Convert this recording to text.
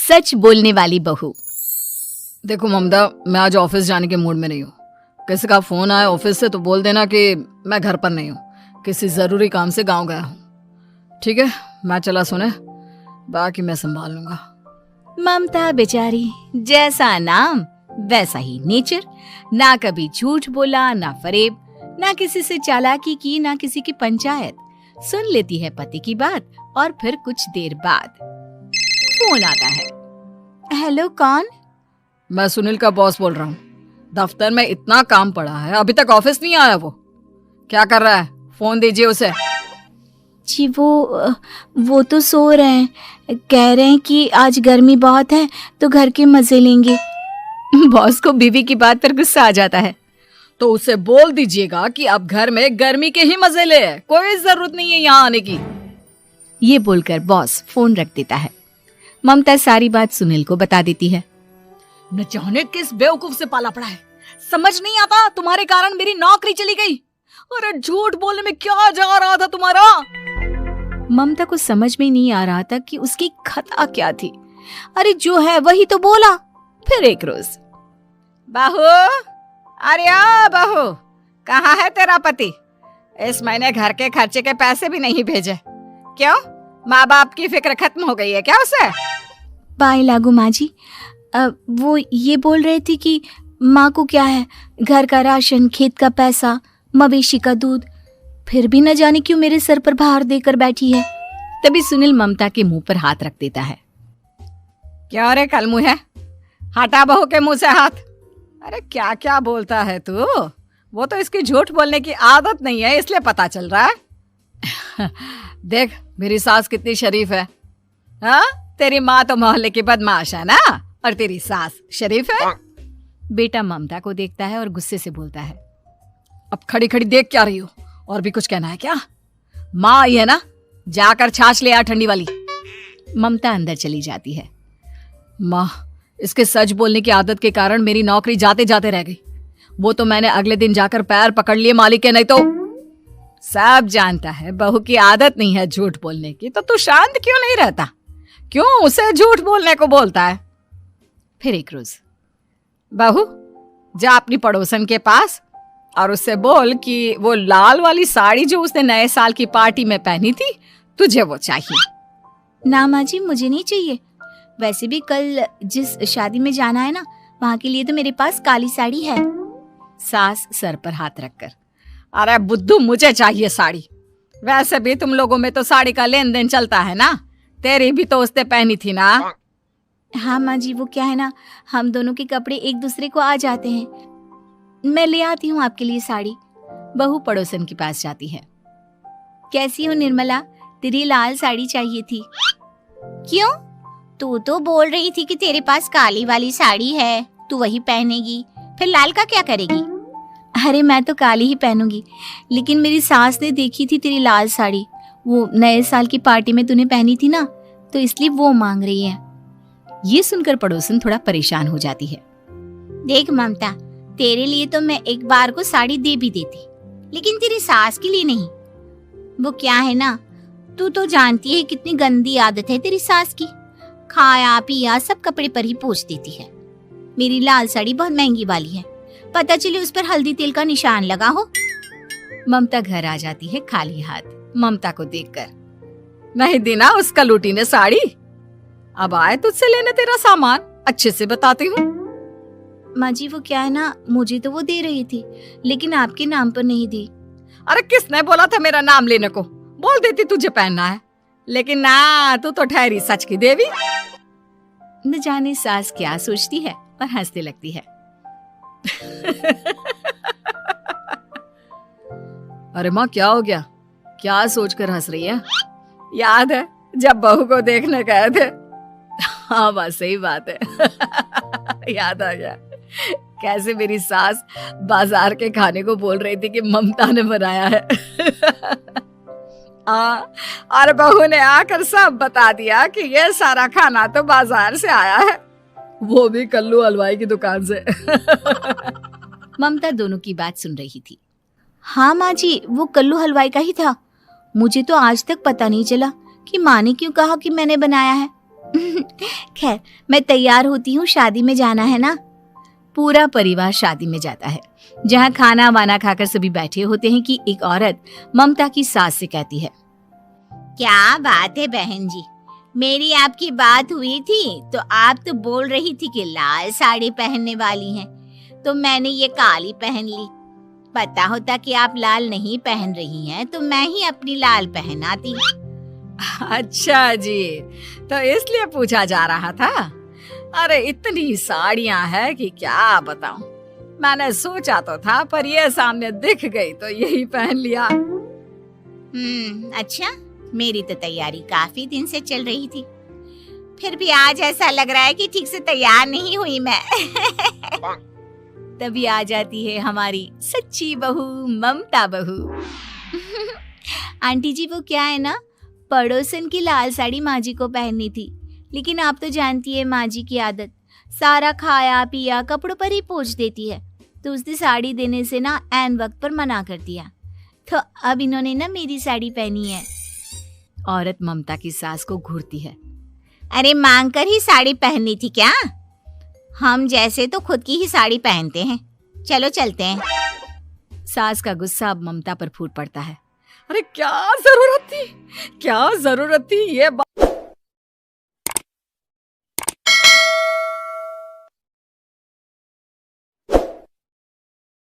सच बोलने वाली बहू। देखो ममता, मैं आज ऑफिस जाने के मूड में नहीं हूँ। किसी का फोन आया ऑफिस से तो बोल देना कि मैं घर पर नहीं हूँ, किसी जरूरी काम से गांव गया हूँ। ठीक है, मैं चला सुने, बाकी मैं संभाल लूंगा। ममता बेचारी, जैसा नाम वैसा ही नेचर। ना कभी झूठ बोला, ना फरेब, ना किसी से चालाकी की, ना किसी की पंचायत। सुन लेती है पति की बात और फिर कुछ देर बाद फोन आता है। हेलो, कौन? मैं सुनील का बॉस बोल रहा हूँ। दफ्तर में इतना काम पड़ा है, अभी तक ऑफिस नहीं आया। वो क्या कर रहा है? फोन दीजिए उसे। जी वो तो सो रहे हैं, कह रहे हैं कि आज गर्मी बहुत है तो घर के मजे लेंगे। बॉस को बीवी की बात पर गुस्सा आ जाता है। तो उसे बोल दीजिएगा कि अब घर में गर्मी के ही मजे ले, कोई जरूरत नहीं है यहाँ आने की। ये बोलकर बॉस फोन रख देता है। ममता सारी बात सुनील को बता देती है। न जाने किस बेवकूफ से पाला पड़ा है, समझ नहीं आता। तुम्हारे कारण मेरी नौकरी चली गई। अरे झूठ बोलने में क्या जा रहा था तुम्हारा? ममता को समझ में नहीं आ रहा था कि उसकी खता क्या थी। अरे जो है वही तो बोला। फिर एक रोज, बहू, अरे बहू, कहाँ है तेरा पति? इस महीने घर के खर्चे के पैसे भी नहीं भेजे। क्यों, माँ बाप की फिक्र खत्म हो गई है क्या उसे? बाय लागू माँ जी, वो ये बोल रही थी कि माँ को क्या है, घर का राशन, खेत का पैसा, मवेशी का दूध, फिर भी न जाने क्यों मेरे सर पर भार देकर बैठी है। तभी सुनील ममता के मुंह पर हाथ रख देता है। क्या रे कलमुँह है, हटा बहू के मुंह से हाथ। अरे क्या क्या बोलता है तू? वो तो इसकी झूठ बोलने की आदत नहीं है, इसलिए पता चल रहा है। देख मेरी सास कितनी शरीफ है। हाँ, तेरी माँ तो मोहल्ले की बदमाश है ना, और तेरी सास शरीफ है। बेटा ममता को देखता है और गुस्से से बोलता है। अब खड़ी खड़ी देख क्या रही हो? और भी कुछ कहना है क्या? माँ आई है ना, जाकर छाछ ले आ ठंडी वाली। ममता अंदर चली जाती है। माँ, इसके सच बोलने की आदत के कारण मेरी नौकरी जाते जाते रह गई। वो तो मैंने अगले दिन जाकर पैर पकड़ लिए मालिक के, नहीं तो। सब जानता है बहू की आदत नहीं है झूठ बोलने की, तो तू शांत क्यों नहीं रहता? क्यों उसे झूठ बोलने को बोलता है? फिर एक रोज, बहू, जा अपनी पड़ोसन के पास और उससे बोल कि वो लाल वाली साड़ी जो उसने नए साल की पार्टी में पहनी थी, तुझे वो चाहिए। ना माँ जी, मुझे नहीं चाहिए। वैसे भी कल जिस शादी में जाना है ना, वहाँ के लिए तो मेरे पास काली साड़ी है। सास सर पर हाथ रखकर, अरे बुद्धू, मुझे चाहिए साड़ी। वैसे भी तुम लोगों में तो साड़ी का लेन देन चलता है ना, तेरी भी तो उसने पहनी थी ना। हाँ माँ जी, वो क्या है ना, हम दोनों के कपड़े एक दूसरे को आ जाते हैं। मैं ले आती हूँ आपके लिए साड़ी। बहू पड़ोसन के पास जाती है। कैसी हो निर्मला, तेरी लाल साड़ी चाहिए थी। क्यों? तू तो बोल रही थी कि तेरे पास काली वाली साड़ी है, तू वही पहनेगी, फिर लाल का क्या करेगी? अरे मैं तो काली ही पहनूंगी, लेकिन मेरी सास ने देखी थी तेरी लाल साड़ी, वो नए साल की पार्टी में तूने पहनी थी ना, तो इसलिए वो मांग रही है। ये सुनकर पड़ोसन थोड़ा परेशान हो जाती है। देख ममता, तेरे लिए तो मैं एक बार को साड़ी दे भी देती, लेकिन तेरी सास के लिए नहीं। वो क्या है ना, तू तो जानती है कितनी गंदी आदत है तेरी सास की। खाया पिया सब कपड़े पर ही पोंछ देती है। मेरी लाल साड़ी बहुत महंगी वाली है, पता चले उस पर हल्दी तेल का निशान लगा हो। ममता घर आ जाती है खाली हाथ। ममता को देखकर, नहीं देना उसका लूटी ने साड़ी। अब आए तुझसे लेने तेरा सामान, अच्छे से बताती हूँ। माँ जी, वो क्या है ना, मुझे तो वो दे रही थी, लेकिन आपके नाम पर नहीं दी। अरे किसने बोला था मेरा नाम लेने को? बोल देती तुझे पहनना है, लेकिन ना, तू तो ठहरी सच की देवी। न जाने सास क्या सोचती है और हंसने लगती है। अरे माँ, क्या हो गया? क्या सोचकर हंस रही है? याद है जब बहू को देखने गए थे? हाँ बस सही बात है। याद आ गया कैसे मेरी सास बाजार के खाने को बोल रही थी कि ममता ने बनाया है। और बहू ने आकर सब बता दिया कि ये सारा खाना तो बाजार से आया है, वो भी कल्लू हलवाई की दुकान से। ममता दोनों की बात सुन रही थी। हाँ माँ जी, वो कल्लू हलवाई का ही था। मुझे तो आज तक पता नहीं चला कि माँ ने क्यों कहा कि मैंने बनाया है। खैर, मैं तैयार होती हूँ, शादी में जाना है ना। पूरा परिवार शादी में जाता है, जहाँ खाना वाना खाकर सभी बैठे होते हैं कि एक औरत ममता की सास से कहती है, क्या बात है बहन जी, मेरी आपकी बात हुई थी तो आप तो बोल रही थी कि लाल साड़ी पहनने वाली हैं, तो मैंने ये काली पहन ली। पता होता कि आप लाल नहीं पहन रही हैं तो मैं ही अपनी लाल पहनाती। अच्छा जी, तो इसलिए पूछा जा रहा था। अरे इतनी साड़ियां हैं कि क्या बताऊं। मैंने सोचा तो था, पर ये सामने दिख गई तो यही पहन लिया। अच्छा, मेरी तो तैयारी काफी दिन से चल रही थी, फिर भी आज ऐसा लग रहा है कि ठीक से तैयार नहीं हुई मैं। तभी आ जाती है हमारी सच्ची बहू, ममता बहू। आंटी जी, वो क्या है ना, पड़ोसन की लाल साड़ी माँ जी को पहननी थी, लेकिन आप तो जानती है माँ जी की आदत, सारा खाया पिया कपड़ों पर ही पोंछ देती है, तो उसने साड़ी देने से ना ऐन वक्त पर मना कर दिया, तो अब इन्होंने ना मेरी साड़ी पहनी है। औरत ममता की सास को घूरती है, अरे मांग कर ही साड़ी पहननी थी क्या? हम जैसे तो खुद की ही साड़ी पहनते हैं, चलो चलते हैं। सास का गुस्सा अब ममता पर फूट पड़ता है। अरे क्या जरूरत थी ये